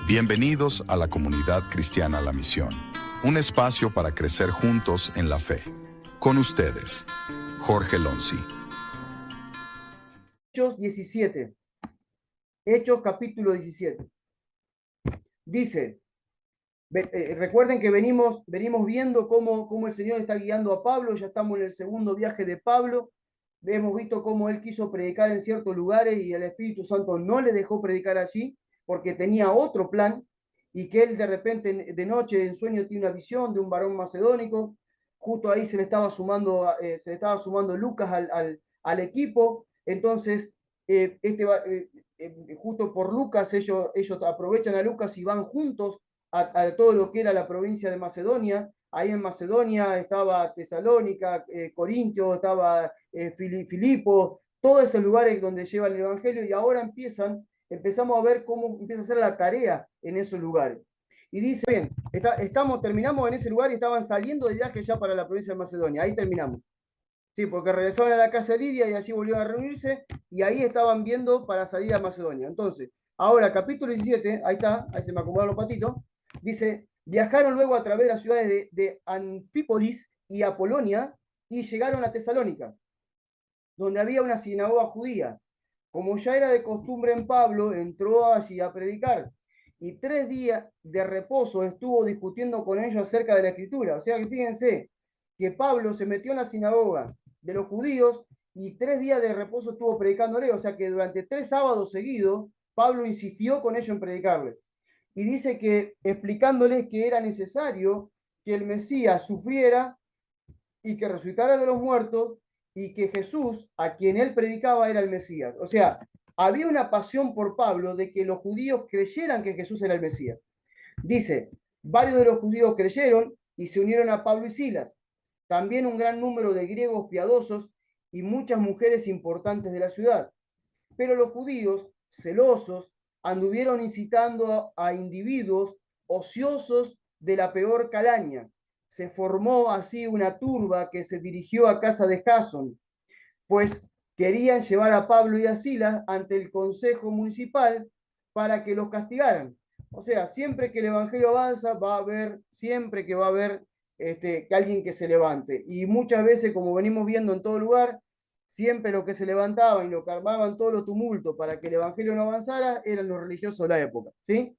Bienvenidos a la comunidad cristiana La Misión, un espacio para crecer juntos en la fe. Con ustedes, Jorge Lonzi. Hechos 17. Hechos capítulo 17. Dice, recuerden que venimos viendo cómo el Señor está guiando a Pablo. Ya estamos en el segundo viaje de Pablo. Hemos visto cómo él quiso predicar en ciertos lugares y el Espíritu Santo no le dejó predicar allí porque tenía otro plan, y que él de repente de noche en sueño tiene una visión de un varón macedónico. Justo ahí se le estaba sumando Lucas al equipo. Entonces justo por Lucas, ellos aprovechan a Lucas y van juntos a todo lo que era la provincia de Macedonia. Ahí en Macedonia estaba Tesalónica, Corintio, estaba Filipo, todos esos lugares donde llevan el Evangelio, y ahora empezamos a ver cómo empieza a ser la tarea en esos lugares. Y dice, bien, terminamos en ese lugar y estaban saliendo de viaje ya para la provincia de Macedonia. Ahí terminamos. Sí, porque regresaron a la casa de Lidia y allí volvieron a reunirse, y ahí estaban viendo para salir a Macedonia. Entonces, ahora, capítulo 17, ahí está, ahí se me acomodaron los patitos, dice, viajaron luego a través de las ciudades de Anfípolis y Apolonia, y llegaron a Tesalónica, donde había una sinagoga judía. Como ya era de costumbre en Pablo, entró allí a predicar, y 3 días de reposo estuvo discutiendo con ellos acerca de la Escritura. O sea que fíjense que Pablo se metió en la sinagoga de los judíos y 3 días de reposo estuvo predicándole. O sea que durante 3 sábados seguidos Pablo insistió con ellos en predicarles, y dice que explicándoles que era necesario que el Mesías sufriera y que resucitara de los muertos, y que Jesús, a quien él predicaba, era el Mesías. O sea, había una pasión por Pablo de que los judíos creyeran que Jesús era el Mesías. Dice, varios de los judíos creyeron y se unieron a Pablo y Silas. También un gran número de griegos piadosos y muchas mujeres importantes de la ciudad. Pero los judíos, celosos, anduvieron incitando a individuos ociosos de la peor calaña. Se formó así una turba que se dirigió a casa de Jasón, pues querían llevar a Pablo y a Silas ante el consejo municipal para que los castigaran. O sea, siempre que el evangelio avanza, siempre que va a haber que alguien que se levante. Y muchas veces, como venimos viendo en todo lugar, siempre lo que se levantaban y lo que armaban todos los tumultos para que el evangelio no avanzara eran los religiosos de la época, ¿sí?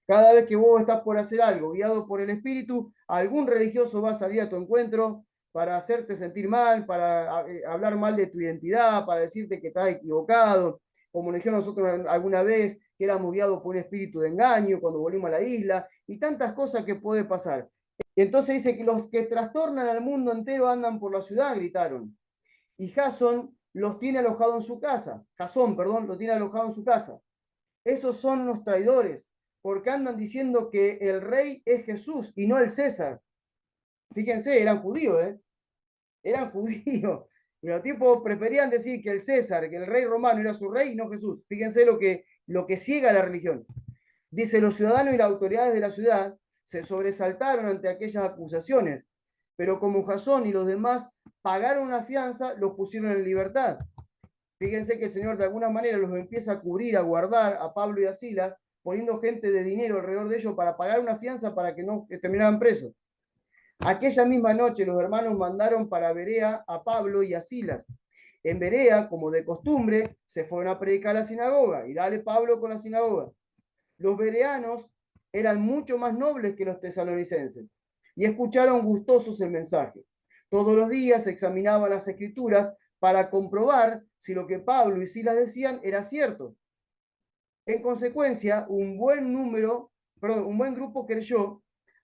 Cada vez que vos estás por hacer algo guiado por el Espíritu, algún religioso va a salir a tu encuentro para hacerte sentir mal, para hablar mal de tu identidad, para decirte que estás equivocado, como nos dijeron nosotros alguna vez, que éramos guiados por un espíritu de engaño cuando volvimos a la isla, y tantas cosas que puede pasar. Y entonces dice que los que trastornan al mundo entero andan por la ciudad, gritaron. Y Jasón los tiene alojados en su casa. Jasón, perdón, los tiene alojados en su casa. Esos son los traidores, porque andan diciendo que el rey es Jesús y no el César. Fíjense, eran judíos, eran judíos. Y los tipos preferían decir que el César, que el rey romano era su rey y no Jesús. Fíjense lo que ciega la religión. Dice, los ciudadanos y las autoridades de la ciudad se sobresaltaron ante aquellas acusaciones, pero como Jasón y los demás pagaron una fianza, los pusieron en libertad. Fíjense que el Señor de alguna manera los empieza a cubrir, a guardar a Pablo y a Silas, poniendo gente de dinero alrededor de ellos para pagar una fianza para que no terminaran presos. Aquella misma noche los hermanos mandaron para Berea a Pablo y a Silas. En Berea, como de costumbre, se fueron a predicar a la sinagoga, y dale Pablo con la sinagoga. Los bereanos eran mucho más nobles que los tesalonicenses, y escucharon gustosos el mensaje. Todos los días examinaban las escrituras para comprobar si lo que Pablo y Silas decían era cierto. En consecuencia, un buen grupo creyó,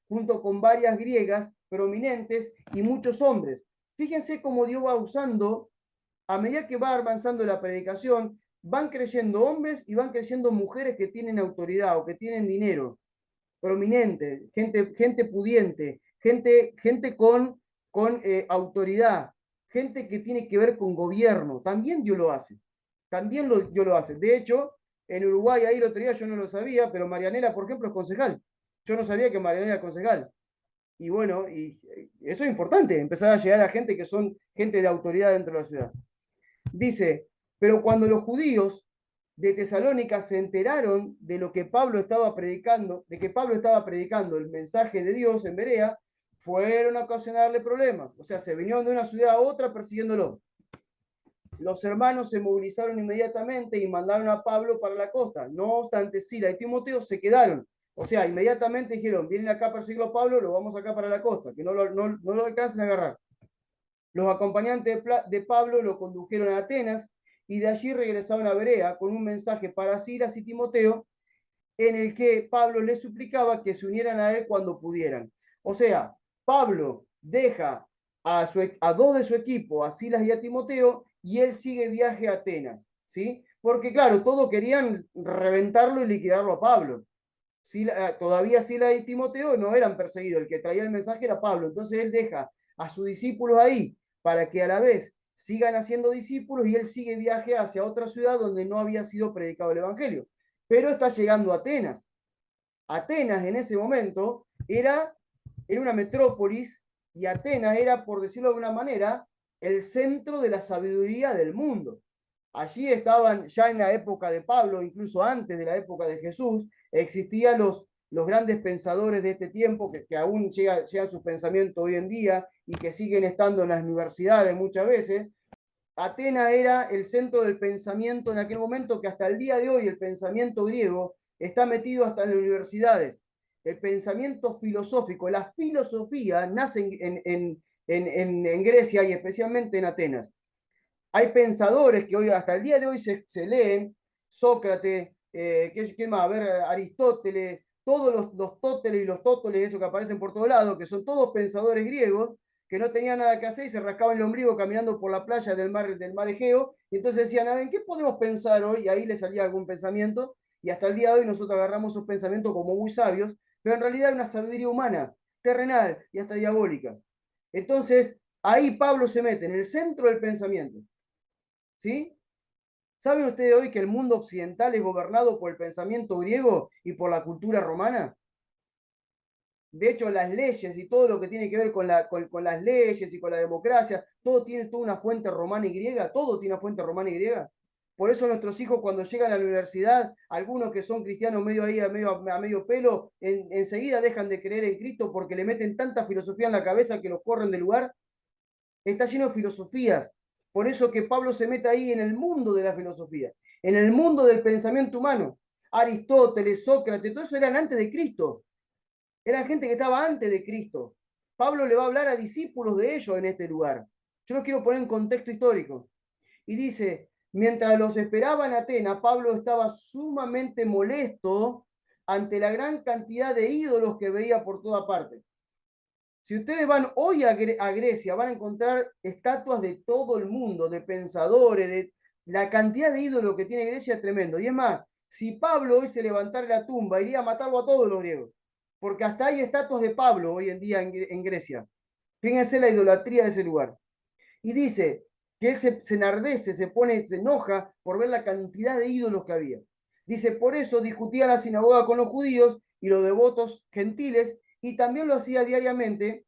junto con varias griegas prominentes y muchos hombres. Fíjense cómo Dios va usando, a medida que va avanzando la predicación, van creyendo hombres y van creyendo mujeres que tienen autoridad o que tienen dinero, prominente, gente pudiente, gente con autoridad, gente que tiene que ver con gobierno. También Dios lo hace. Dios lo hace. De hecho, en Uruguay, ahí el otro día yo no lo sabía, pero Marianela, por ejemplo, es concejal. Yo no sabía que Marianela era concejal. Y bueno, y eso es importante, empezar a llegar a gente que son gente de autoridad dentro de la ciudad. Dice, pero cuando los judíos de Tesalónica se enteraron de lo que Pablo estaba predicando, de que Pablo estaba predicando el mensaje de Dios en Berea, fueron a ocasionarle problemas. O sea, se vinieron de una ciudad a otra persiguiéndolo. Los hermanos se movilizaron inmediatamente y mandaron a Pablo para la costa. No obstante, Sila y Timoteo se quedaron. O sea, inmediatamente dijeron, vienen acá a perseguirlo a Pablo, lo vamos acá para la costa, que no lo alcancen a agarrar. Los acompañantes de Pablo lo condujeron a Atenas y de allí regresaron a Berea con un mensaje para Silas y Timoteo en el que Pablo les suplicaba que se unieran a él cuando pudieran. O sea, Pablo deja a dos de su equipo, a Silas y a Timoteo, y él sigue viaje a Atenas, ¿sí? Porque claro, todos querían reventarlo y liquidarlo a Pablo. Todavía Silas y Timoteo no eran perseguidos, el que traía el mensaje era Pablo, entonces él deja a sus discípulos ahí para que a la vez sigan haciendo discípulos y él sigue viaje hacia otra ciudad donde no había sido predicado el Evangelio. Pero está llegando a Atenas. Atenas en ese momento era una metrópolis y Atenas era, por decirlo de alguna manera, el centro de la sabiduría del mundo. Allí estaban, ya en la época de Pablo, incluso antes de la época de Jesús, existían los grandes pensadores de este tiempo que aún llegan sus pensamientos hoy en día y que siguen estando en las universidades muchas veces. Atenas era el centro del pensamiento en aquel momento, que hasta el día de hoy el pensamiento griego está metido hasta en las universidades. El pensamiento filosófico, la filosofía nace en Grecia y especialmente en Atenas. Hay pensadores que hoy, hasta el día de hoy se leen, Sócrates, ¿quién más? A ver, Aristóteles, todos los tóteles y los tótoles, eso que aparecen por todos lados, que son todos pensadores griegos, que no tenían nada que hacer y se rascaban el ombligo caminando por la playa del mar Egeo, y entonces decían, a ver, ¿qué podemos pensar hoy? Y ahí les salía algún pensamiento, y hasta el día de hoy nosotros agarramos esos pensamientos como muy sabios, pero en realidad es una sabiduría humana, terrenal y hasta diabólica. Entonces, ahí Pablo se mete en el centro del pensamiento. ¿Sí? ¿Saben ustedes hoy que el mundo occidental es gobernado por el pensamiento griego y por la cultura romana? De hecho, las leyes y todo lo que tiene que ver con las leyes y con la democracia, todo tiene toda una fuente romana y griega, todo tiene una fuente romana y griega. Por eso nuestros hijos cuando llegan a la universidad, algunos que son cristianos medio ahí, a medio pelo, enseguida dejan de creer en Cristo porque le meten tanta filosofía en la cabeza que los corren del lugar. Está lleno de filosofías. Por eso que Pablo se mete ahí en el mundo de la filosofía, en el mundo del pensamiento humano. Aristóteles, Sócrates, todo eso eran antes de Cristo. Eran gente que estaba antes de Cristo. Pablo le va a hablar a discípulos de ellos en este lugar. Yo los quiero poner en contexto histórico. Y dice, mientras los esperaba en Atenas, Pablo estaba sumamente molesto ante la gran cantidad de ídolos que veía por toda parte. Si ustedes van hoy a Grecia, van a encontrar estatuas de todo el mundo, de pensadores, de la cantidad de ídolos que tiene Grecia es tremendo. Y es más, si Pablo hoy se levantara la tumba, iría a matarlo a todos los griegos. Porque hasta hay estatuas de Pablo hoy en día en Grecia. Fíjense la idolatría de ese lugar. Y dice que él se enardece, se enoja por ver la cantidad de ídolos que había. Dice, por eso discutía la sinagoga con los judíos y los devotos gentiles, y también lo hacía diariamente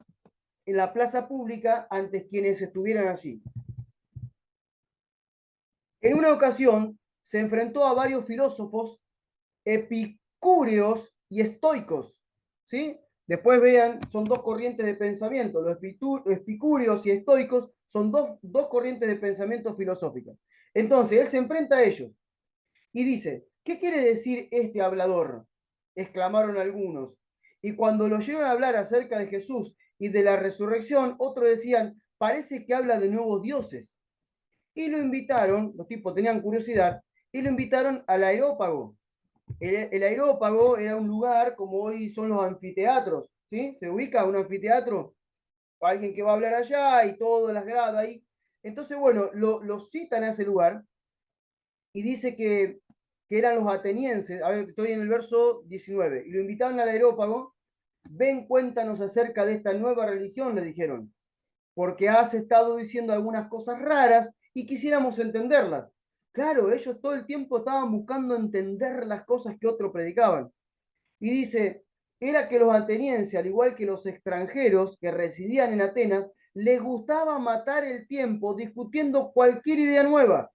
en la plaza pública ante quienes estuvieran allí. En una ocasión se enfrentó a varios filósofos epicúreos y estoicos, ¿sí? Después vean, son dos corrientes de pensamiento, los epicúreos y estoicos son dos corrientes de pensamiento filosóficas. Entonces, él se enfrenta a ellos y dice, ¿qué quiere decir este hablador? Exclamaron algunos. Y cuando lo oyeron hablar acerca de Jesús y de la resurrección, otros decían, parece que habla de nuevos dioses. Y lo invitaron, los tipos tenían curiosidad, y lo invitaron al Areópago. El Areópago era un lugar como hoy son los anfiteatros, ¿sí? Se ubica un anfiteatro, alguien que va a hablar allá y todas las gradas ahí. Entonces, bueno, lo citan a ese lugar y dice que eran los atenienses, a ver, estoy en el verso 19, y lo invitaron al Areópago, ven, cuéntanos acerca de esta nueva religión, le dijeron, porque has estado diciendo algunas cosas raras y quisiéramos entenderlas. Claro, ellos todo el tiempo estaban buscando entender las cosas que otros predicaban. Y dice, era que los atenienses, al igual que los extranjeros que residían en Atenas, les gustaba matar el tiempo discutiendo cualquier idea nueva.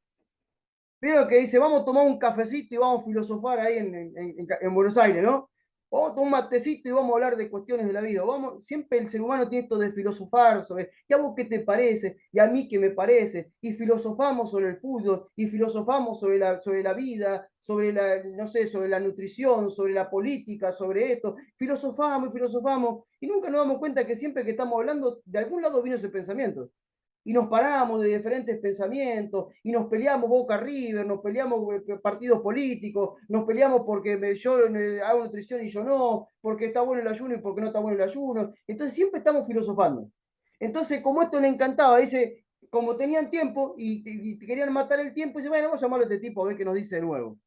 Vieron que dice, vamos a tomar un cafecito y vamos a filosofar ahí en Buenos Aires, ¿no? Vamos a tomar un matecito y vamos a hablar de cuestiones de la vida. Vamos, siempre el ser humano tiene esto de filosofar sobre, ¿y a vos qué te parece? ¿Y a mí qué me parece? Y filosofamos sobre el fútbol, y filosofamos sobre la vida, sobre la, no sé, sobre la nutrición, sobre la política, sobre esto. Filosofamos y filosofamos, y nunca nos damos cuenta que siempre que estamos hablando, de algún lado vino ese pensamiento y nos paramos de diferentes pensamientos y nos peleamos Boca River, nos peleamos partidos políticos, nos peleamos porque yo hago nutrición y yo no, porque está bueno el ayuno y porque no está bueno el ayuno. Entonces siempre estamos filosofando. Entonces, como esto le encantaba, dice, como tenían tiempo y querían matar el tiempo, dice, bueno, vamos a llamarlo a este tipo a ver qué nos dice de nuevo.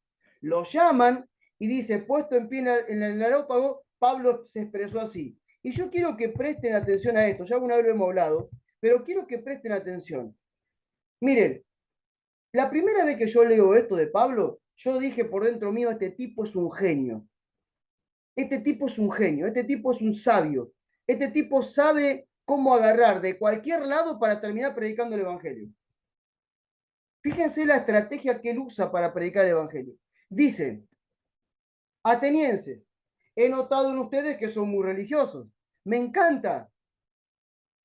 Lo llaman y dice, puesto en pie en el aerópago, Pablo se expresó así. Y yo quiero que presten atención a esto, ya alguna vez lo hemos hablado, pero quiero que presten atención. Miren, la primera vez que yo leo esto de Pablo, yo dije por dentro mío, este tipo es un genio. Este tipo es un genio, este tipo es un sabio. Este tipo sabe cómo agarrar de cualquier lado para terminar predicando el Evangelio. Fíjense la estrategia que él usa para predicar el Evangelio. Dice, atenienses, he notado en ustedes que son muy religiosos. Me encanta.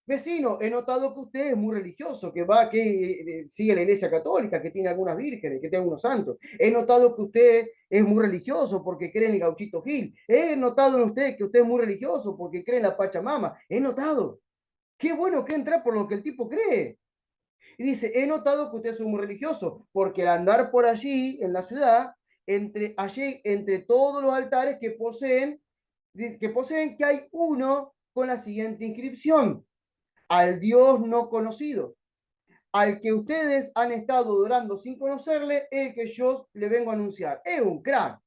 Vecino, he notado que usted es muy religioso, que va, que sigue la iglesia católica, que tiene algunas vírgenes, que tiene algunos santos. He notado que usted es muy religioso porque cree en el gauchito Gil. He notado en usted que usted es muy religioso porque cree en la Pachamama. He notado. Qué bueno que entra por lo que el tipo cree. Y dice, he notado que usted es muy religioso porque al andar por allí, en la ciudad, entre todos los altares que hay uno con la siguiente inscripción: al Dios no conocido, al que ustedes han estado adorando sin conocerle, el que yo le vengo a anunciar. Es un crack.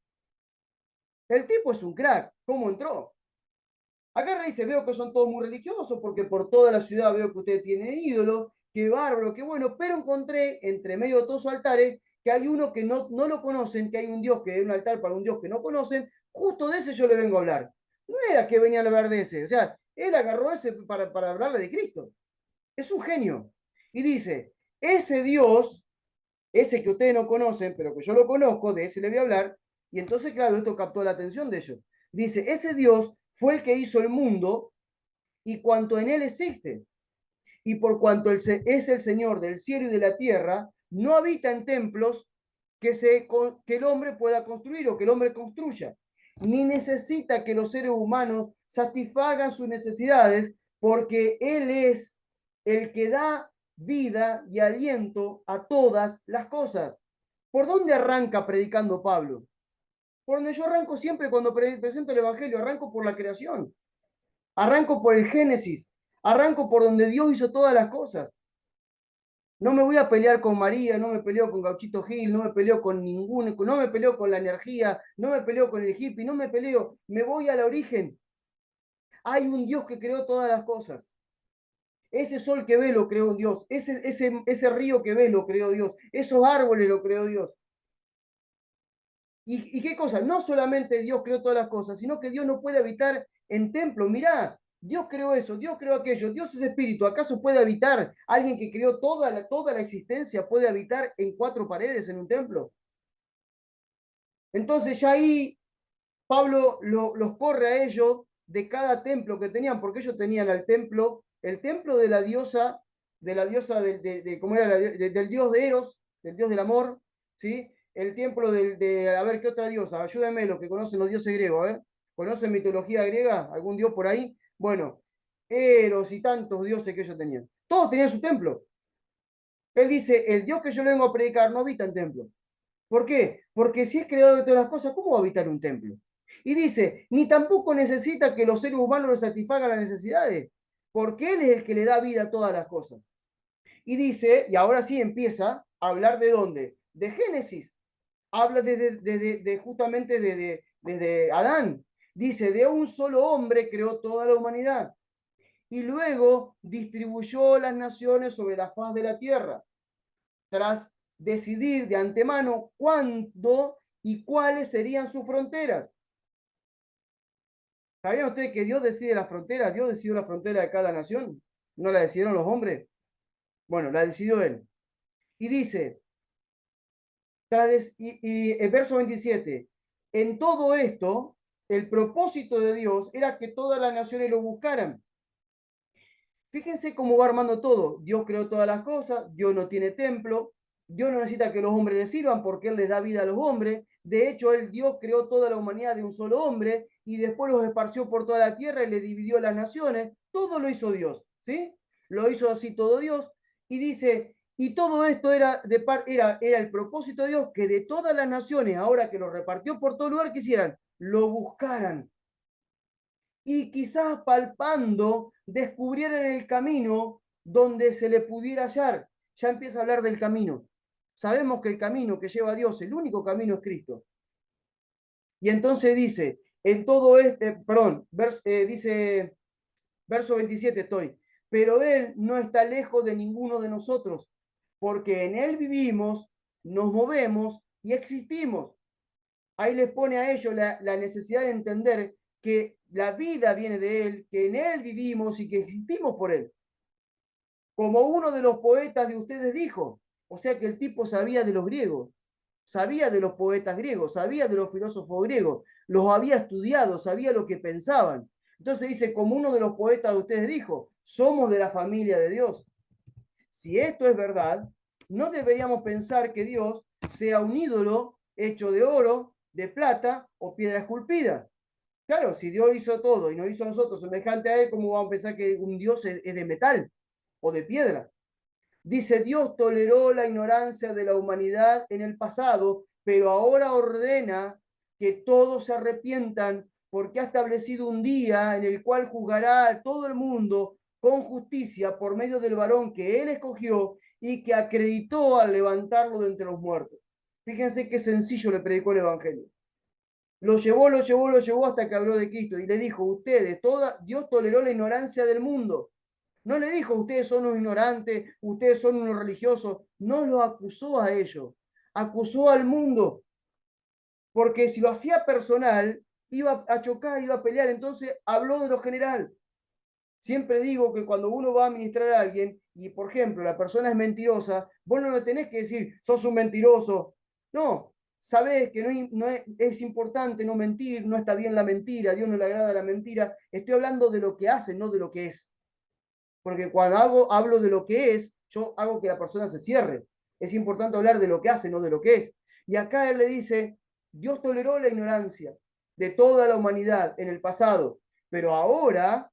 El tipo es un crack. ¿Cómo entró? Agarra y dice, veo que son todos muy religiosos, porque por toda la ciudad veo que ustedes tienen ídolos, qué bárbaro, qué bueno, pero encontré entre medio de todos sus altares que hay uno que no lo conocen, que hay un Dios, que es un altar para un Dios que no conocen, justo de ese yo le vengo a hablar. No era que venía a hablar de ese, o sea, él agarró ese para hablarle de Cristo. Es un genio. Y dice, ese Dios, ese que ustedes no conocen, pero que yo lo conozco, de ese le voy a hablar, y entonces, claro, esto captó la atención de ellos. Dice, ese Dios fue el que hizo el mundo y cuanto en él existe. Y por cuanto es el Señor del cielo y de la tierra, no habita en templos que el hombre pueda construir o que el hombre construya, ni necesita que los seres humanos satisfagan sus necesidades, porque Él es el que da vida y aliento a todas las cosas. ¿Por dónde arranca predicando Pablo? Por donde yo arranco siempre cuando presento el Evangelio, arranco por la creación, arranco por el Génesis, arranco por donde Dios hizo todas las cosas. No me voy a pelear con María, no me peleo con Gauchito Gil, no me peleo con ningún, no me peleo con la energía, no me peleo con el hippie, no me peleo, me voy al origen. Hay un Dios que creó todas las cosas. Ese sol que ve lo creó un Dios, ese río que ve lo creó Dios, esos árboles lo creó Dios. ¿Y qué cosa? No solamente Dios creó todas las cosas, sino que Dios no puede habitar en templos. Mirá, Dios creó eso, Dios creó aquello, Dios es espíritu. ¿Acaso puede habitar alguien que creó toda la existencia, puede habitar en cuatro paredes en un templo? Entonces ya ahí Pablo los corre a ellos de cada templo que tenían, porque ellos tenían el templo de la diosa ¿cómo era? Del dios de Eros, del dios del amor, ¿sí? El templo a ver, ¿qué otra diosa? Ayúdenme los que conocen los dioses griegos, a ver. ¿Conocen mitología griega? ¿Algún dios por ahí? Bueno, Eros y tantos dioses que ellos tenían. Todos tenían su templo. Él dice, el Dios que yo le vengo a predicar no habita en templo. ¿Por qué? Porque si es creador de todas las cosas, ¿cómo va a habitar un templo? Y dice, ni tampoco necesita que los seres humanos le satisfagan las necesidades, porque Él es el que le da vida a todas las cosas. Y dice, y ahora sí empieza a hablar de dónde, de Génesis, habla justamente desde Adán. Dice, de un solo hombre creó toda la humanidad y luego distribuyó las naciones sobre la faz de la tierra tras decidir de antemano cuándo y cuáles serían sus fronteras. ¿Sabían ustedes que Dios decide las fronteras? Dios decidió la frontera de cada nación. ¿No la decidieron los hombres? Bueno, la decidió Él. Y dice, Y el verso 27, en todo esto, el propósito de Dios era que todas las naciones lo buscaran. Fíjense cómo va armando todo. Dios creó todas las cosas, Dios no tiene templo, Dios no necesita que los hombres le sirvan porque Él les da vida a los hombres. De hecho, Dios creó toda la humanidad de un solo hombre y después los esparció por toda la tierra y le dividió las naciones. Todo lo hizo Dios, ¿sí? Lo hizo así todo Dios. Y dice, y todo esto era el propósito de Dios, que de todas las naciones, ahora que lo repartió por todo lugar, quisieran, lo buscaran y quizás palpando descubrieran el camino donde se le pudiera hallar. Ya empieza a hablar del camino. Sabemos que el camino que lleva a Dios, el único camino es Cristo. Y entonces dice, en todo dice, verso 27 estoy, pero Él no está lejos de ninguno de nosotros, porque en Él vivimos, nos movemos y existimos. Ahí les pone a ellos la necesidad de entender que la vida viene de Él, que en Él vivimos y que existimos por Él. Como uno de los poetas de ustedes dijo, o sea que el tipo sabía de los griegos, sabía de los poetas griegos, sabía de los filósofos griegos, los había estudiado, sabía lo que pensaban. Entonces dice, como uno de los poetas de ustedes dijo, somos de la familia de Dios. Si esto es verdad, no deberíamos pensar que Dios sea un ídolo hecho de oro, de plata o piedra esculpida. Claro, si Dios hizo todo y nos hizo a nosotros semejante a Él, ¿cómo vamos a pensar que un Dios es de metal o de piedra? Dice, Dios toleró la ignorancia de la humanidad en el pasado, pero ahora ordena que todos se arrepientan porque ha establecido un día en el cual juzgará a todo el mundo con justicia por medio del varón que Él escogió y que acreditó al levantarlo de entre los muertos. Fíjense qué sencillo le predicó el Evangelio. Lo llevó hasta que habló de Cristo y le dijo, ustedes, Dios toleró la ignorancia del mundo. No le dijo, ustedes son unos ignorantes, ustedes son unos religiosos. No lo acusó a ellos, acusó al mundo. Porque si lo hacía personal, iba a chocar, iba a pelear. Entonces habló de lo general. Siempre digo que cuando uno va a administrar a alguien y, por ejemplo, la persona es mentirosa, vos no le tenés que decir, sos un mentiroso. No, sabés que es importante no mentir, no está bien la mentira, a Dios no le agrada la mentira. Estoy hablando de lo que hace, no de lo que es. Porque cuando hablo de lo que es, yo hago que la persona se cierre. Es importante hablar de lo que hace, no de lo que es. Y acá él le dice, Dios toleró la ignorancia de toda la humanidad en el pasado, pero ahora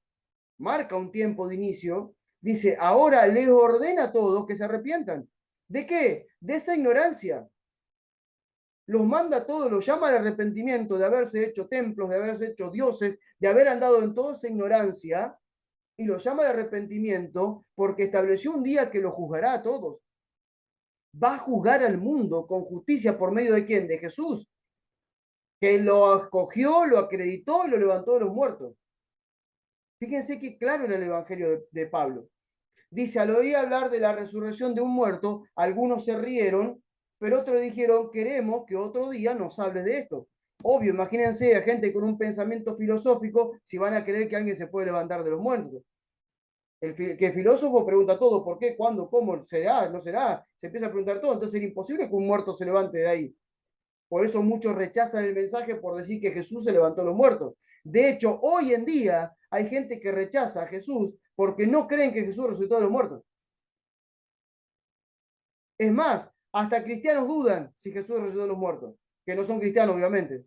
marca un tiempo de inicio, dice, ahora les ordena a todos que se arrepientan. ¿De qué? De esa ignorancia. Los manda a todos, los llama al arrepentimiento de haberse hecho templos, de haberse hecho dioses, de haber andado en toda esa ignorancia, y los llama al arrepentimiento porque estableció un día que lo juzgará a todos. Va a juzgar al mundo con justicia por medio de quién? De Jesús, que lo acogió, lo acreditó y lo levantó de los muertos. Fíjense qué claro era el Evangelio de Pablo. Dice, al oír hablar de la resurrección de un muerto, algunos se rieron, pero otros dijeron, queremos que otro día nos hables de esto. Obvio, imagínense a gente con un pensamiento filosófico si van a creer que alguien se puede levantar de los muertos. Que filósofo pregunta todo, ¿por qué? ¿Cuándo? ¿Cómo? ¿Será? ¿No será? Se empieza a preguntar todo, entonces es imposible que un muerto se levante de ahí. Por eso muchos rechazan el mensaje por decir que Jesús se levantó de los muertos. De hecho, hoy en día hay gente que rechaza a Jesús porque no creen que Jesús resucitó de los muertos. Es más, hasta cristianos dudan si Jesús resucitó de los muertos, que no son cristianos, obviamente.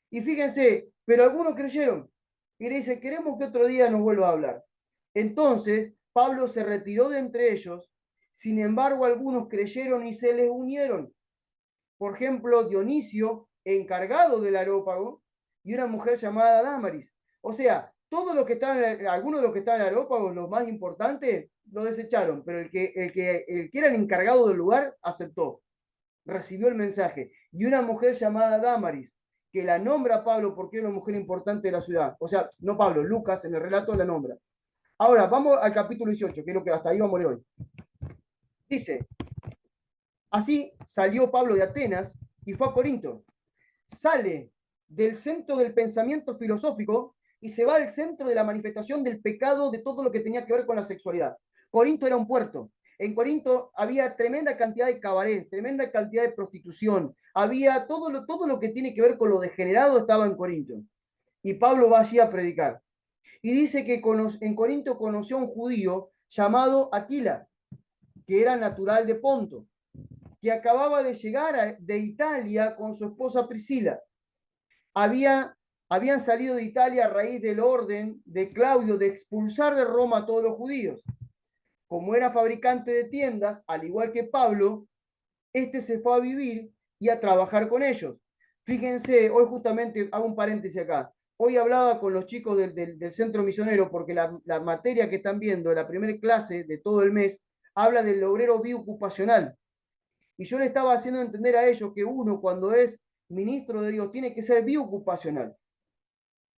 Y fíjense, pero algunos creyeron y le dicen, queremos que otro día nos vuelva a hablar. Entonces, Pablo se retiró de entre ellos, sin embargo, algunos creyeron y se les unieron. Por ejemplo, Dionisio, encargado del Areópago, y una mujer llamada Dámaris. O sea, todos los que estaban, algunos de los que estaban en el Areópago, los más importantes, lo desecharon, pero el que era el encargado del lugar aceptó, recibió el mensaje. Y una mujer llamada Dámaris, que la nombra Pablo porque era una mujer importante de la ciudad. O sea, no Pablo, Lucas en el relato la nombra. Ahora, vamos al capítulo 18, que es lo que hasta ahí vamos a leer hoy. Dice, así salió Pablo de Atenas y fue a Corinto. Sale del centro del pensamiento filosófico y se va al centro de la manifestación del pecado de todo lo que tenía que ver con la sexualidad. Corinto era un puerto. En Corinto había tremenda cantidad de cabaret, tremenda cantidad de prostitución. Había todo lo que tiene que ver con lo degenerado estaba en Corinto. Y Pablo va allí a predicar. Y dice que en Corinto conoció a un judío llamado Aquila, que era natural de Ponto, que acababa de llegar de Italia con su esposa Priscila. Habían salido de Italia a raíz del orden de Claudio de expulsar de Roma a todos los judíos. Como era fabricante de tiendas, al igual que Pablo, este se fue a vivir y a trabajar con ellos. Fíjense, hoy justamente hago un paréntesis acá. Hoy hablaba con los chicos del centro misionero porque la materia que están viendo, la primera clase de todo el mes, habla del obrero biocupacional. Y yo le estaba haciendo entender a ellos que uno, cuando es ministro de Dios, tiene que ser biocupacional.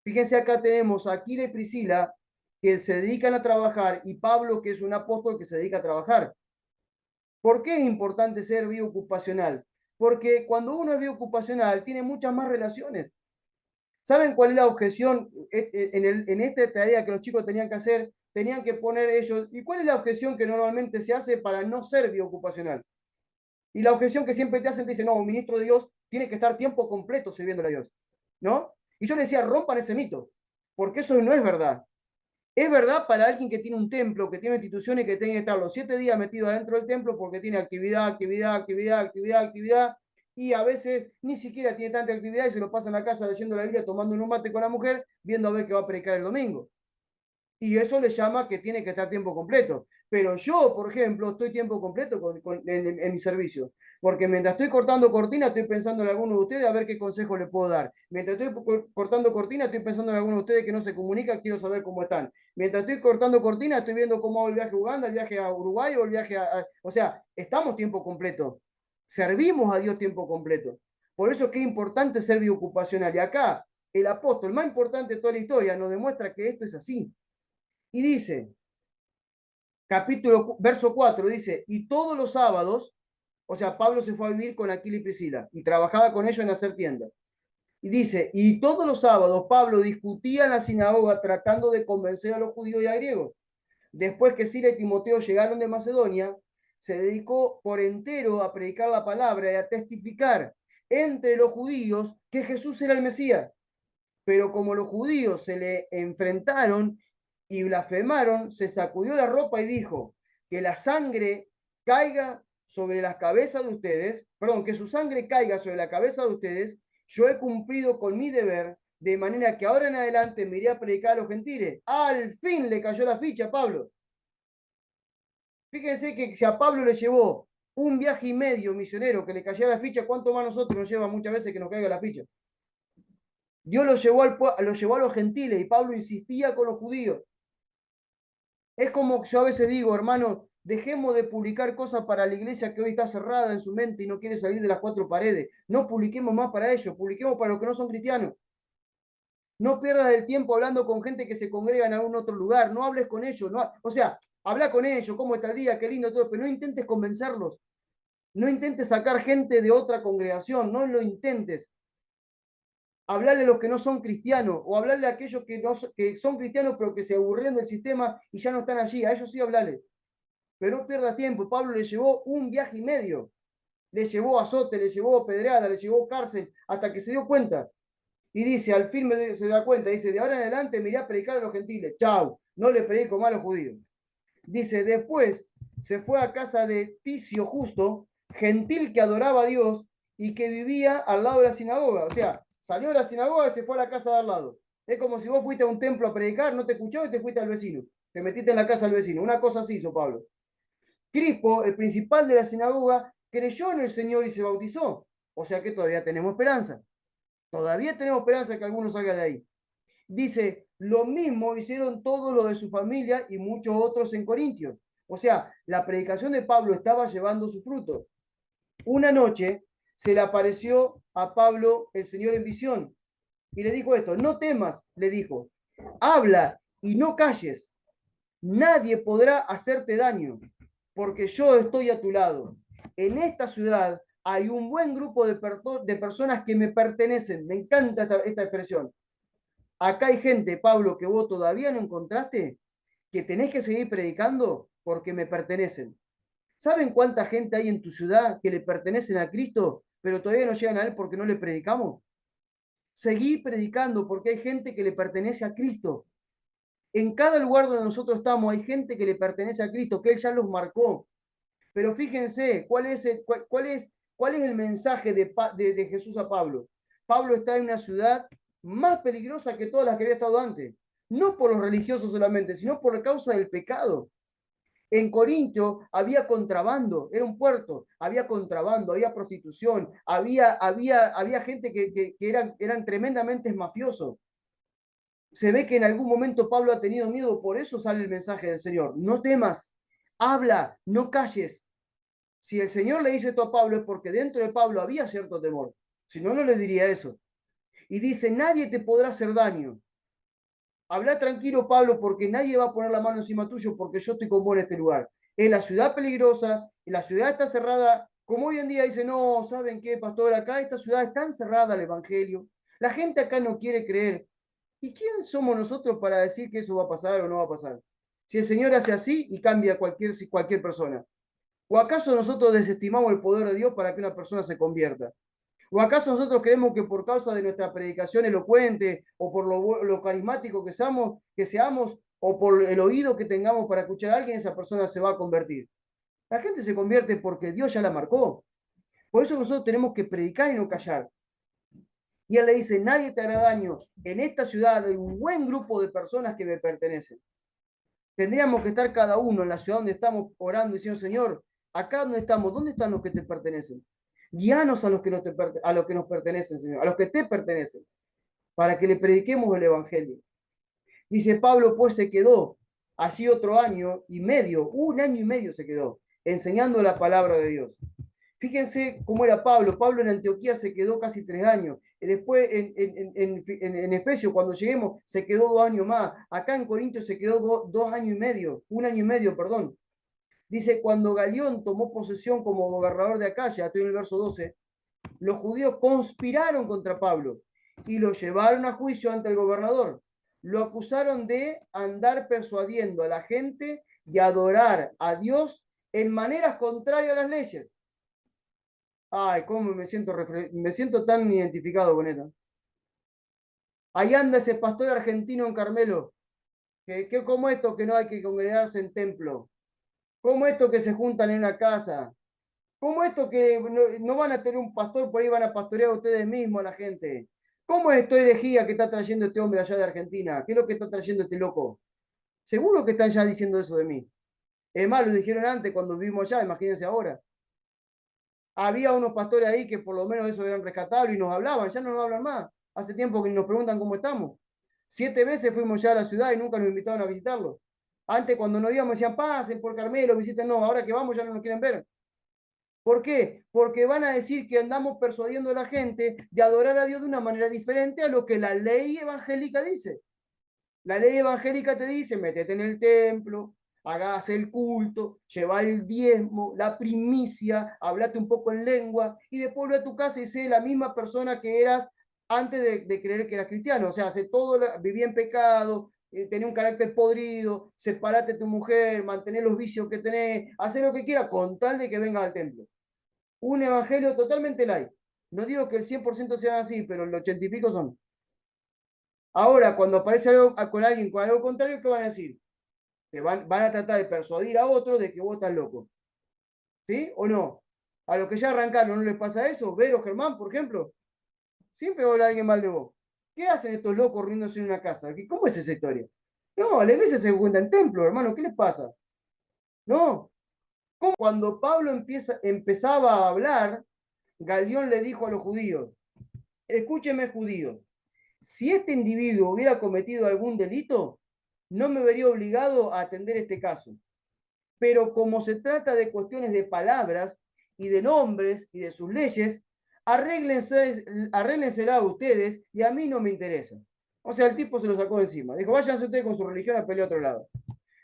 Fíjense, acá tenemos a Aquila y Priscila, que se dedican a trabajar, y Pablo, que es un apóstol que se dedica a trabajar. ¿Por qué es importante ser biocupacional? Porque cuando uno es biocupacional, tiene muchas más relaciones. ¿Saben cuál es la objeción en esta tarea que los chicos tenían que hacer? Tenían que poner ellos, ¿y cuál es la objeción que normalmente se hace para no ser biocupacional? Y la objeción que siempre te hacen, te dicen, no, un ministro de Dios tiene que estar tiempo completo sirviéndole a Dios, ¿no? Y yo les decía, rompan ese mito, porque eso no es verdad. Es verdad para alguien que tiene un templo, que tiene instituciones, que tiene que estar los 7 días metido adentro del templo porque tiene actividad, actividad, actividad, actividad, actividad, y a veces ni siquiera tiene tanta actividad y se lo pasa en la casa leyendo la Biblia, tomando un mate con la mujer, viendo a ver qué va a predicar el domingo. Y eso le llama que tiene que estar tiempo completo. Pero yo, por ejemplo, estoy tiempo completo en mi servicio. Porque mientras estoy cortando cortina, estoy pensando en alguno de ustedes a ver qué consejo le puedo dar. Mientras estoy cortando cortina, estoy pensando en alguno de ustedes que no se comunica, quiero saber cómo están. Mientras estoy cortando cortina, estoy viendo cómo va el viaje a Uganda, el viaje a Uruguay o el viaje O sea, estamos tiempo completo. Servimos a Dios tiempo completo. Por eso es que es importante ser biocupacional. Y acá, el apóstol más importante de toda la historia nos demuestra que esto es así. Y dice, verso 4, dice, y todos los sábados, o sea, Pablo se fue a vivir con Aquila y Priscila y trabajaba con ellos en hacer tiendas. Y dice, y todos los sábados Pablo discutía en la sinagoga tratando de convencer a los judíos y a griegos. Después que Sila y Timoteo llegaron de Macedonia, se dedicó por entero a predicar la palabra y a testificar entre los judíos que Jesús era el Mesías. Pero como los judíos se le enfrentaron y blasfemaron, se sacudió la ropa y dijo, que la sangre caiga sobre las cabezas de ustedes, perdón, que su sangre caiga sobre la cabeza de ustedes, yo he cumplido con mi deber, de manera que ahora en adelante me iré a predicar a los gentiles. Al fin le cayó la ficha a Pablo. Fíjense que si a Pablo le llevó un viaje y medio misionero que le cayera la ficha, ¿cuánto más nosotros nos lleva muchas veces que nos caiga la ficha? Dios lo llevó a los gentiles y Pablo insistía con los judíos. Es como yo a veces digo, hermano, dejemos de publicar cosas para la iglesia que hoy está cerrada en su mente y no quiere salir de las 4 paredes. No publiquemos más para ellos, publiquemos para los que no son cristianos. No pierdas el tiempo hablando con gente que se congrega en algún otro lugar. No hables con ellos. No, o sea, habla con ellos, cómo está el día, qué lindo todo, pero no intentes convencerlos. No intentes sacar gente de otra congregación, no lo intentes. Hablarle a los que no son cristianos, o hablarle a aquellos que son cristianos pero que se aburrieron del sistema y ya no están allí, a ellos sí hablarle. Pero no pierdas tiempo, Pablo le llevó un viaje y medio, le llevó azote, le llevó pedreada, le llevó cárcel, hasta que se dio cuenta. Y dice, al fin se da cuenta, dice, de ahora en adelante me iré a predicar a los gentiles, chau, no le predico más a los judíos. Dice, después se fue a casa de Ticio Justo, gentil que adoraba a Dios y que vivía al lado de la sinagoga. O sea, salió de la sinagoga y se fue a la casa de al lado. Es como si vos fuiste a un templo a predicar, no te escuchó y te fuiste al vecino. Te metiste en la casa del vecino. Una cosa así hizo Pablo. Crispo, el principal de la sinagoga, creyó en el Señor y se bautizó. O sea que todavía tenemos esperanza. Todavía tenemos esperanza que alguno salga de ahí. Dice, lo mismo hicieron todos los de su familia y muchos otros en Corintios. O sea, la predicación de Pablo estaba llevando su fruto. Una noche se le apareció a Pablo el Señor en visión y le dijo esto, no temas, le dijo, habla y no calles, nadie podrá hacerte daño, porque yo estoy a tu lado. En esta ciudad hay un buen grupo de personas que me pertenecen, me encanta esta expresión. Acá hay gente, Pablo, que vos todavía no encontraste, que tenés que seguir predicando porque me pertenecen. ¿Saben cuánta gente hay en tu ciudad que le pertenecen a Cristo, pero todavía no llegan a Él porque no le predicamos? Seguí predicando porque hay gente que le pertenece a Cristo. En cada lugar donde nosotros estamos hay gente que le pertenece a Cristo, que Él ya los marcó. Pero fíjense, ¿cuál es el mensaje de Jesús a Pablo? Pablo está en una ciudad más peligrosa que todas las que había estado antes. No por los religiosos solamente, sino por causa del pecado. En Corintio había contrabando, era un puerto, había contrabando, había prostitución, había gente que eran tremendamente mafiosos. Se ve que en algún momento Pablo ha tenido miedo, por eso sale el mensaje del Señor. No temas, habla, no calles. Si el Señor le dice esto a Pablo es porque dentro de Pablo había cierto temor. Si no, no le diría eso. Y dice, nadie te podrá hacer daño. Habla tranquilo, Pablo, porque nadie va a poner la mano encima tuyo porque yo estoy con vos en este lugar. Es la ciudad peligrosa, la ciudad está cerrada. Como hoy en día dice, no, ¿saben qué, pastor? Acá esta ciudad está encerrada al Evangelio. La gente acá no quiere creer. ¿Y quién somos nosotros para decir que eso va a pasar o no va a pasar? Si el Señor hace así y cambia cualquier persona. ¿O acaso nosotros desestimamos el poder de Dios para que una persona se convierta? ¿O acaso nosotros creemos que por causa de nuestra predicación elocuente o por lo carismático que seamos o por el oído que tengamos para escuchar a alguien, esa persona se va a convertir? La gente se convierte porque Dios ya la marcó. Por eso nosotros tenemos que predicar y no callar. Y él le dice, nadie te hará daño. En esta ciudad hay un buen grupo de personas que me pertenecen. Tendríamos que estar cada uno en la ciudad donde estamos orando diciendo, Señor, acá donde estamos, ¿dónde están los que te pertenecen? Guíanos a los que, a los que nos pertenecen, Señor, a los que te pertenecen, para que le prediquemos el Evangelio. Dice Pablo, pues se quedó así otro año y medio, un año y medio se quedó, enseñando la palabra de Dios. Fíjense cómo era Pablo. Pablo en Antioquía se quedó casi 3 años. Después en Efesios, cuando lleguemos, se quedó 2 años más. Acá en Corintios se quedó 2 años y medio, un año y medio, perdón. Dice, cuando Galión tomó posesión como gobernador de Acaya, estoy en el verso 12, los judíos conspiraron contra Pablo y lo llevaron a juicio ante el gobernador. Lo acusaron de andar persuadiendo a la gente de adorar a Dios en maneras contrarias a las leyes. Ay, cómo me siento tan identificado con esto. Ahí anda ese pastor argentino en Carmelo, que como esto que no hay que congregarse en templo, como esto que se juntan en una casa, como esto que no van a tener un pastor, por ahí van a pastorear ustedes mismos a la gente. ¿Cómo es esta herejía que está trayendo este hombre allá de Argentina? ¿Qué es lo que está trayendo este loco? Seguro que están ya diciendo eso de mí. Es más, lo dijeron antes cuando vivimos allá, imagínense ahora. Había unos pastores ahí que por lo menos eso eran rescatables y nos hablaban, ya no nos hablan más. Hace tiempo que nos preguntan cómo estamos. 7 veces fuimos ya a la ciudad y nunca nos invitaron a visitarlo. Antes cuando nos íbamos decían, pasen por Carmelo, visiten, no, ahora que vamos ya no nos quieren ver. ¿Por qué? Porque van a decir que andamos persuadiendo a la gente de adorar a Dios de una manera diferente a lo que la ley evangélica dice. La ley evangélica te dice, métete en el templo, hagas el culto, lleva el diezmo, la primicia, hablate un poco en lengua y después vuelve a tu casa y sé la misma persona que eras antes de creer que eras cristiano. O sea, hace todo, vivía en pecado, tenía un carácter podrido, separate de tu mujer, mantener los vicios que tenés, hacer lo que quieras con tal de que vengas al templo. Un evangelio totalmente light. No digo que el 100% sean así, pero el 80 y pico son. Ahora, cuando aparece algo con alguien con algo contrario, ¿qué van a decir? Que van a tratar de persuadir a otros de que vos estás loco. ¿Sí o no? A los que ya arrancaron, ¿no les pasa eso? Vero, Germán, por ejemplo. Siempre habla alguien mal de vos. ¿Qué hacen estos locos riéndose en una casa? ¿Cómo es esa historia? No, la iglesia se cuenta en templo, hermano. ¿Qué les pasa? No. ¿Cómo? Cuando Pablo empezaba a hablar, Galión le dijo a los judíos, escúcheme judíos, si este individuo hubiera cometido algún delito, no me vería obligado a atender este caso. Pero como se trata de cuestiones de palabras y de nombres y de sus leyes, arréglensela a ustedes y a mí no me interesa. O sea, el tipo se lo sacó de encima. Dijo, váyanse ustedes con su religión a pelear a otro lado.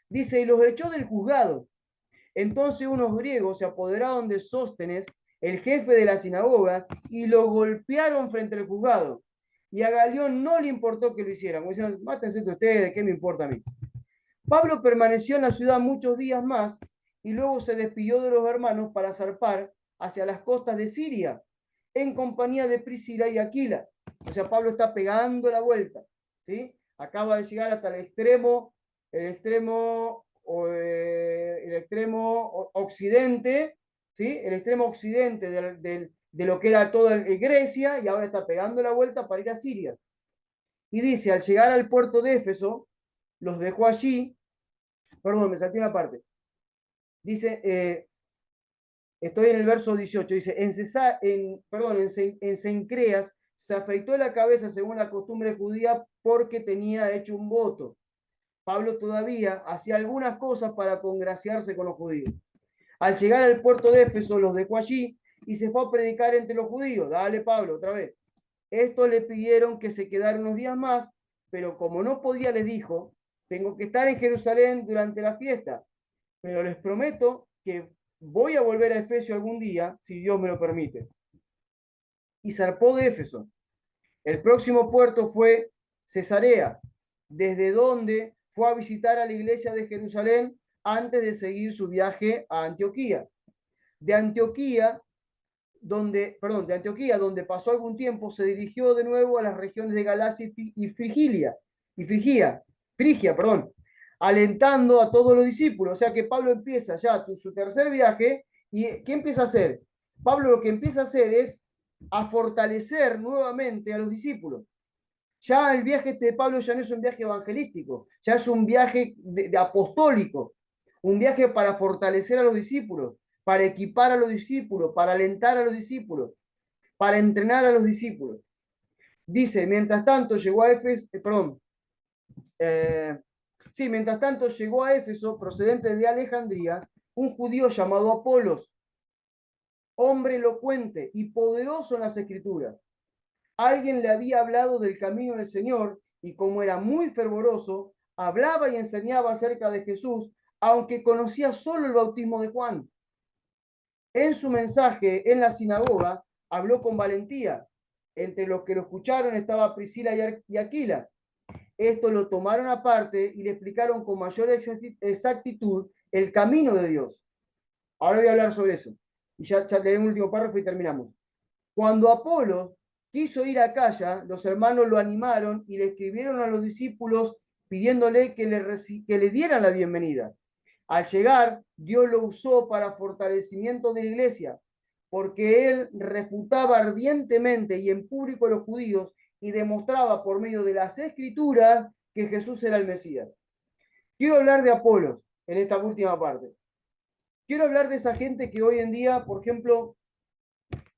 Dice, y los echó del juzgado. Entonces unos griegos se apoderaron de Sóstenes, el jefe de la sinagoga, y lo golpearon frente al juzgado. Y a Galión no le importó que lo hicieran. Como decían, mátense entre ustedes, ¿qué me importa a mí? Pablo permaneció en la ciudad muchos días más y luego se despidió de los hermanos para zarpar hacia las costas de Siria, en compañía de Priscila y Aquila. O sea, Pablo está pegando la vuelta, ¿sí? Acaba de llegar hasta el extremo occidente, ¿sí? El extremo occidente de lo que era toda Grecia, y ahora está pegando la vuelta para ir a Siria. Y dice, al llegar al puerto de Éfeso, los dejó allí, perdón, me salté una parte. Dice, estoy en el verso 18, dice, en Cencreas se afeitó la cabeza según la costumbre judía porque tenía hecho un voto. Pablo todavía hacía algunas cosas para congraciarse con los judíos. Al llegar al puerto de Éfeso los dejó allí y se fue a predicar entre los judíos. Dale, Pablo, otra vez. Esto le pidieron que se quedara unos días más, pero como no podía, les dijo, tengo que estar en Jerusalén durante la fiesta, pero les prometo que voy a volver a Efesio algún día, si Dios me lo permite. Y zarpó de Éfeso. El próximo puerto fue Cesarea, desde donde fue a visitar a la iglesia de Jerusalén antes de seguir su viaje a Antioquía. De Antioquía, donde pasó algún tiempo, se dirigió de nuevo a las regiones de Galacia y Frigia, alentando a todos los discípulos. O sea que Pablo empieza ya su tercer viaje, y ¿qué empieza a hacer? Pablo lo que empieza a hacer es a fortalecer nuevamente a los discípulos. Ya el viaje de Pablo ya no es un viaje evangelístico, ya es un viaje de apostólico, un viaje para fortalecer a los discípulos, para equipar a los discípulos, para alentar a los discípulos, para entrenar a los discípulos. Dice, mientras tanto llegó a Éfeso, mientras tanto llegó a Éfeso, procedente de Alejandría, un judío llamado Apolos, hombre elocuente y poderoso en las escrituras. Alguien le había hablado del camino del Señor y como era muy fervoroso, hablaba y enseñaba acerca de Jesús, aunque conocía solo el bautismo de Juan. En su mensaje en la sinagoga habló con valentía. Entre los que lo escucharon estaba Priscila y Aquila. Esto lo tomaron aparte y le explicaron con mayor exactitud el camino de Dios. Ahora voy a hablar sobre eso. Y ya leeré un último párrafo y terminamos. Cuando Apolo quiso ir a Acaya, los hermanos lo animaron y le escribieron a los discípulos pidiéndole que le dieran la bienvenida. Al llegar, Dios lo usó para fortalecimiento de la iglesia, porque él refutaba ardientemente y en público a los judíos y demostraba por medio de las escrituras que Jesús era el Mesías. Quiero hablar de Apolos en esta última parte. Quiero hablar de esa gente que hoy en día, por ejemplo,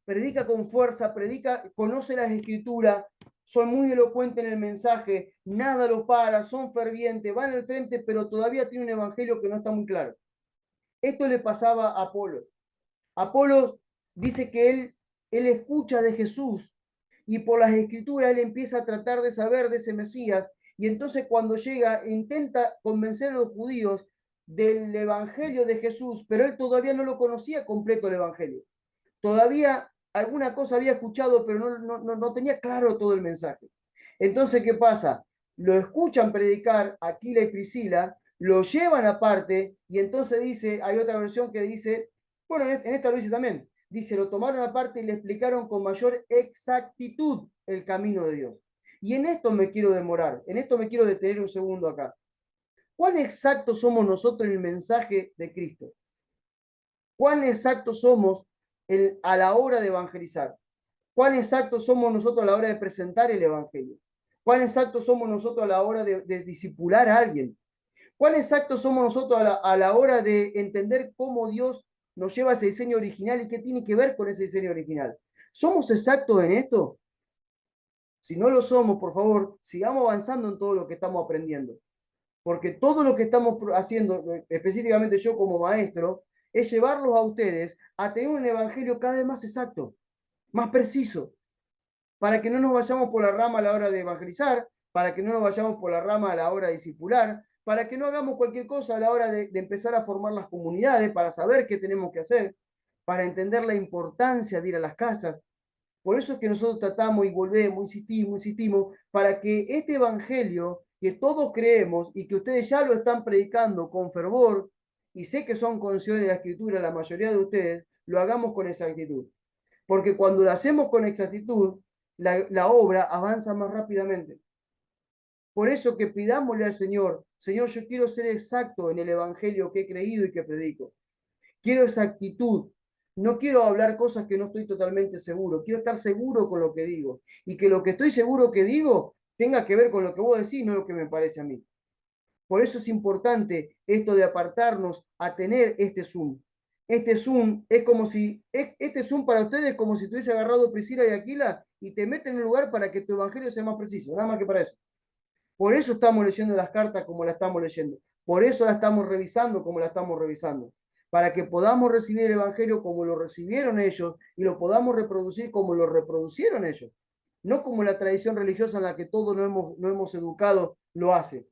predica con fuerza, conoce las escrituras, son muy elocuentes en el mensaje, nada los para, son fervientes, van al frente, pero todavía tiene un evangelio que no está muy claro. Esto le pasaba a Apolo. Apolo dice que él escucha de Jesús y por las escrituras él empieza a tratar de saber de ese Mesías, y entonces cuando llega intenta convencer a los judíos del evangelio de Jesús, pero él todavía no lo conocía completo el evangelio. Todavía alguna cosa había escuchado, pero no tenía claro todo el mensaje. Entonces, ¿qué pasa? Lo escuchan predicar Aquila y Priscila, lo llevan aparte, y entonces dice, hay otra versión que dice, bueno, en esta lo dice también, dice, lo tomaron aparte y le explicaron con mayor exactitud el camino de Dios. Y en esto me quiero demorar, en esto me quiero detener un segundo acá. ¿Cuán exactos somos nosotros en el mensaje de Cristo? ¿Cuán exactos somos a la hora de evangelizar? ¿Cuán exactos somos nosotros a la hora de presentar el evangelio? ¿Cuán exactos somos nosotros a la hora de discipular a alguien? ¿Cuán exactos somos nosotros a la hora de entender cómo Dios nos lleva a ese diseño original y qué tiene que ver con ese diseño original? ¿Somos exactos en esto? Si no lo somos, por favor, sigamos avanzando en todo lo que estamos aprendiendo. Porque todo lo que estamos haciendo, específicamente yo como maestro, es llevarlos a ustedes a tener un evangelio cada vez más exacto, más preciso, para que no nos vayamos por la rama a la hora de evangelizar, para que no nos vayamos por la rama a la hora de discipular, para que no hagamos cualquier cosa a la hora de empezar a formar las comunidades, para saber qué tenemos que hacer, para entender la importancia de ir a las casas. Por eso es que nosotros tratamos y volvemos, insistimos, para que este evangelio que todos creemos y que ustedes ya lo están predicando con fervor y sé que son conocedores de la Escritura, la mayoría de ustedes, lo hagamos con exactitud. Porque cuando lo hacemos con exactitud, la obra avanza más rápidamente. Por eso que pidámosle al Señor, Señor, yo quiero ser exacto en el Evangelio que he creído y que predico. Quiero exactitud. No quiero hablar cosas que no estoy totalmente seguro. Quiero estar seguro con lo que digo. Y que lo que estoy seguro que digo tenga que ver con lo que vos decís, no lo que me parece a mí. Por eso es importante esto de apartarnos a tener este Zoom. Este Zoom es como si, este Zoom para ustedes es como si tuviese agarrado Priscila y Aquila y te meten en un lugar para que tu evangelio sea más preciso, nada más que para eso. Por eso estamos leyendo las cartas como las estamos leyendo. Por eso la estamos revisando como la estamos revisando. Para que podamos recibir el Evangelio como lo recibieron ellos y lo podamos reproducir como lo reproducieron ellos. No como la tradición religiosa en la que todos no hemos educado lo hace.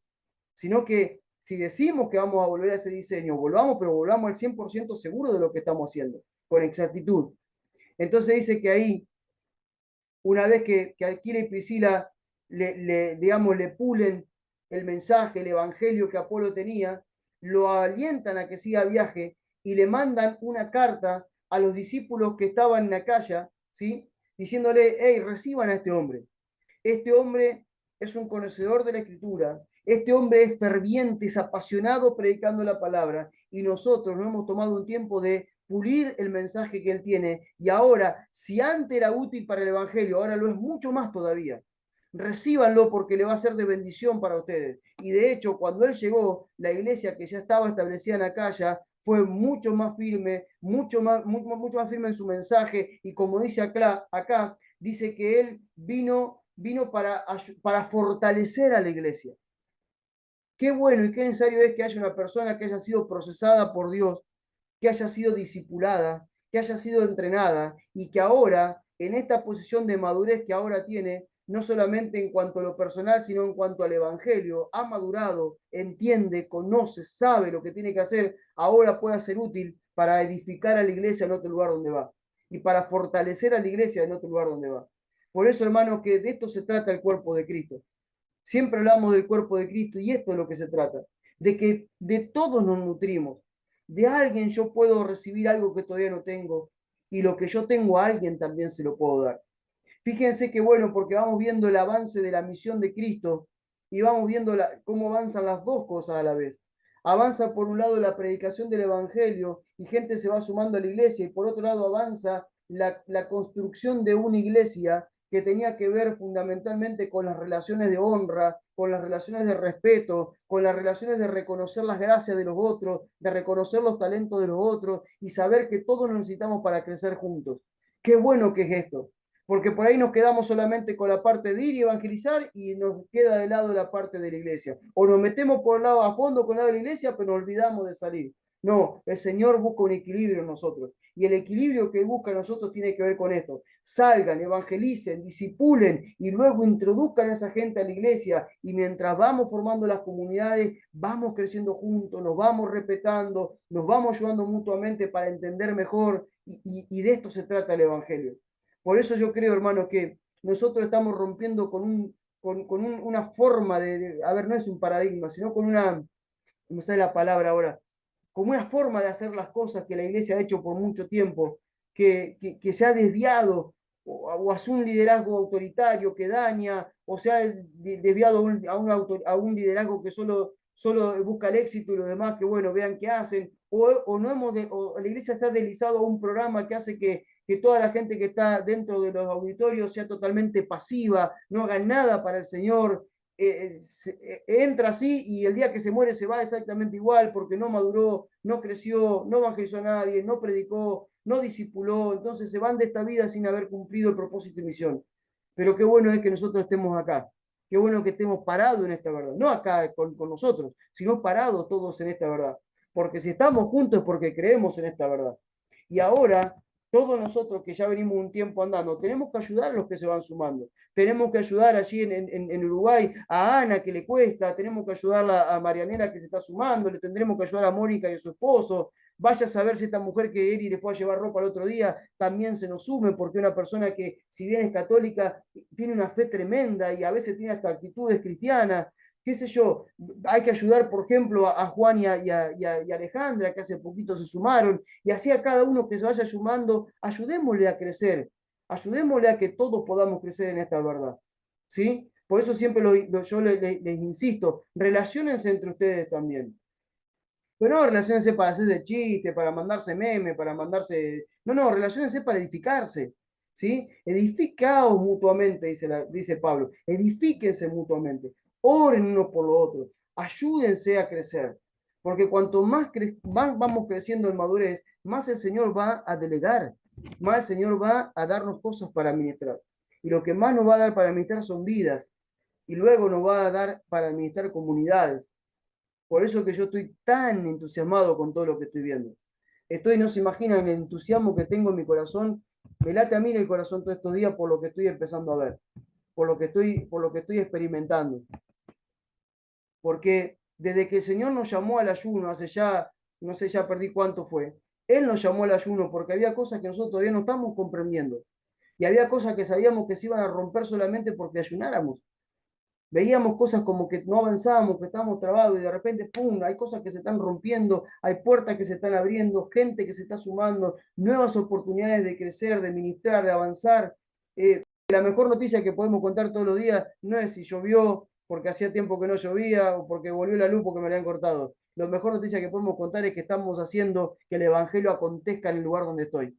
Sino que si decimos que vamos a volver a ese diseño, volvamos, pero volvamos al 100% seguro de lo que estamos haciendo, con exactitud. Entonces dice que ahí, una vez que Aquila y Priscila digamos, le pulen el mensaje, el evangelio que Apolo tenía, lo alientan a que siga viaje y le mandan una carta a los discípulos que estaban en la calle, ¿sí? Diciéndole, hey, reciban a este hombre. Este hombre es un conocedor de la Escritura. Este hombre es ferviente, es apasionado predicando la palabra. Y nosotros nos hemos tomado un tiempo de pulir el mensaje que él tiene. Y ahora, si antes era útil para el Evangelio, ahora lo es mucho más todavía. Recíbanlo porque le va a ser de bendición para ustedes. Y de hecho, cuando él llegó, la iglesia que ya estaba establecida en Acaya fue mucho más firme, mucho más firme en su mensaje. Y como dice acá dice que él vino para fortalecer a la iglesia. Qué bueno y qué necesario es que haya una persona que haya sido procesada por Dios, que haya sido discipulada, que haya sido entrenada y que ahora, en esta posición de madurez que ahora tiene, no solamente en cuanto a lo personal, sino en cuanto al Evangelio, ha madurado, entiende, conoce, sabe lo que tiene que hacer, ahora pueda ser útil para edificar a la iglesia en otro lugar donde va y para fortalecer a la iglesia en otro lugar donde va. Por eso, hermanos, que de esto se trata el cuerpo de Cristo. Siempre hablamos del cuerpo de Cristo y esto es lo que se trata, de que de todos nos nutrimos. De alguien yo puedo recibir algo que todavía no tengo y lo que yo tengo a alguien también se lo puedo dar. Fíjense que bueno, porque vamos viendo el avance de la misión de Cristo y vamos viendo cómo avanzan las dos cosas a la vez. Avanza por un lado la predicación del Evangelio y gente se va sumando a la iglesia y por otro lado avanza la construcción de una iglesia que tenía que ver fundamentalmente con las relaciones de honra, con las relaciones de respeto, con las relaciones de reconocer las gracias de los otros, de reconocer los talentos de los otros y saber que todos nos necesitamos para crecer juntos. Qué bueno que es esto, porque por ahí nos quedamos solamente con la parte de ir y evangelizar y nos queda de lado la parte de la iglesia. O nos metemos por el lado a fondo con el lado de la iglesia, pero nos olvidamos de salir. No, el Señor busca un equilibrio en nosotros. Y el equilibrio que busca en nosotros tiene que ver con esto. Salgan, evangelicen, disipulen y luego introduzcan a esa gente a la iglesia. Y mientras vamos formando las comunidades, vamos creciendo juntos, nos vamos respetando, nos vamos ayudando mutuamente para entender mejor. Y de esto se trata el Evangelio. Por eso yo creo, hermano, que nosotros estamos rompiendo una forma a ver, no es un paradigma, sino con una, no sé la palabra ahora, como una forma de hacer las cosas que la iglesia ha hecho por mucho tiempo, que se ha desviado o hacia un liderazgo autoritario que daña, o se ha desviado a un liderazgo que solo busca el éxito y los demás que, bueno, vean qué hacen, o no o la iglesia se ha deslizado a un programa que hace que toda la gente que está dentro de los auditorios sea totalmente pasiva, no haga nada para el Señor, entra así y el día que se muere se va exactamente igual porque no maduró, no creció, no evangelizó a nadie, no predicó, no discipuló, entonces se van de esta vida sin haber cumplido el propósito y misión. Pero qué bueno es que nosotros estemos acá, qué bueno que estemos parados en esta verdad, no acá con nosotros, sino parados todos en esta verdad, porque si estamos juntos es porque creemos en esta verdad. Y ahora todos nosotros que ya venimos un tiempo andando, tenemos que ayudar a los que se van sumando. Tenemos que ayudar allí en Uruguay a Ana que le cuesta, tenemos que ayudarla a Marianela que se está sumando, le tendremos que ayudar a Mónica y a su esposo. Vaya a saber si esta mujer que Eri le fue a llevar ropa el otro día también se nos sume, porque una persona que, si bien es católica, tiene una fe tremenda y a veces tiene hasta actitudes cristianas. qué sé yo, hay que ayudar, por ejemplo, a Juan y a Alejandra, que hace poquito se sumaron, y así a cada uno que se vaya sumando, ayudémosle a crecer, ayudémosle a que todos podamos crecer en esta verdad, ¿sí? Por eso siempre yo les insisto, relaciónense entre ustedes también. Pero no, relaciónense para hacer de chiste, para mandarse memes, para mandarse... No, no, relaciónense para edificarse, ¿sí? Edificaos mutuamente, dice Pablo. Edifíquense mutuamente. Oren unos por los otros. Ayúdense a crecer. Porque cuanto más vamos creciendo en madurez, más el Señor va a delegar, más el Señor va a darnos cosas para administrar. Y lo que más nos va a dar para administrar son vidas. Y luego nos va a dar para administrar comunidades. Por eso que yo estoy tan entusiasmado con todo lo que estoy viendo. No se imaginan el entusiasmo que tengo en mi corazón. Me late a mí en el corazón todos estos días por lo que estoy empezando a ver, por lo que estoy experimentando. Porque desde que el Señor nos llamó al ayuno, hace ya, no sé, ya perdí cuánto fue, Él nos llamó al ayuno porque había cosas que nosotros todavía no estamos comprendiendo. Y había cosas que sabíamos que se iban a romper solamente porque ayunáramos. Veíamos cosas como que no avanzábamos, que estábamos trabados y de repente, ¡pum!, hay cosas que se están rompiendo, hay puertas que se están abriendo, gente que se está sumando, nuevas oportunidades de crecer, de ministrar, de avanzar. La mejor noticia que podemos contar todos los días no es si llovió porque hacía tiempo que no llovía o porque volvió la luz porque me la han cortado. La mejor noticia que podemos contar es que estamos haciendo que el Evangelio acontezca en el lugar donde estoy.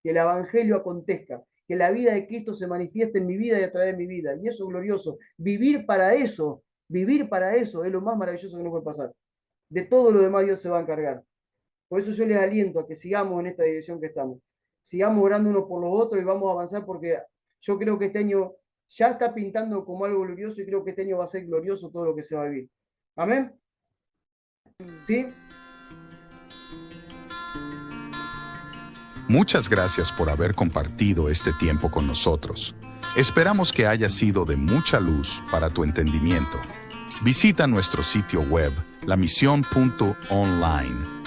Que el Evangelio acontezca, que la vida de Cristo se manifieste en mi vida y a través de mi vida. Y eso es glorioso. Vivir para eso es lo más maravilloso que nos puede pasar. De todo lo demás Dios se va a encargar. Por eso yo les aliento a que sigamos en esta dirección que estamos. Sigamos orando unos por los otros y vamos a avanzar porque yo creo que este año ya está pintando como algo glorioso y creo que este año va a ser glorioso todo lo que se va a vivir. ¿Amén? ¿Sí? Muchas gracias por haber compartido este tiempo con nosotros. Esperamos que haya sido de mucha luz para tu entendimiento. Visita nuestro sitio web, lamision.online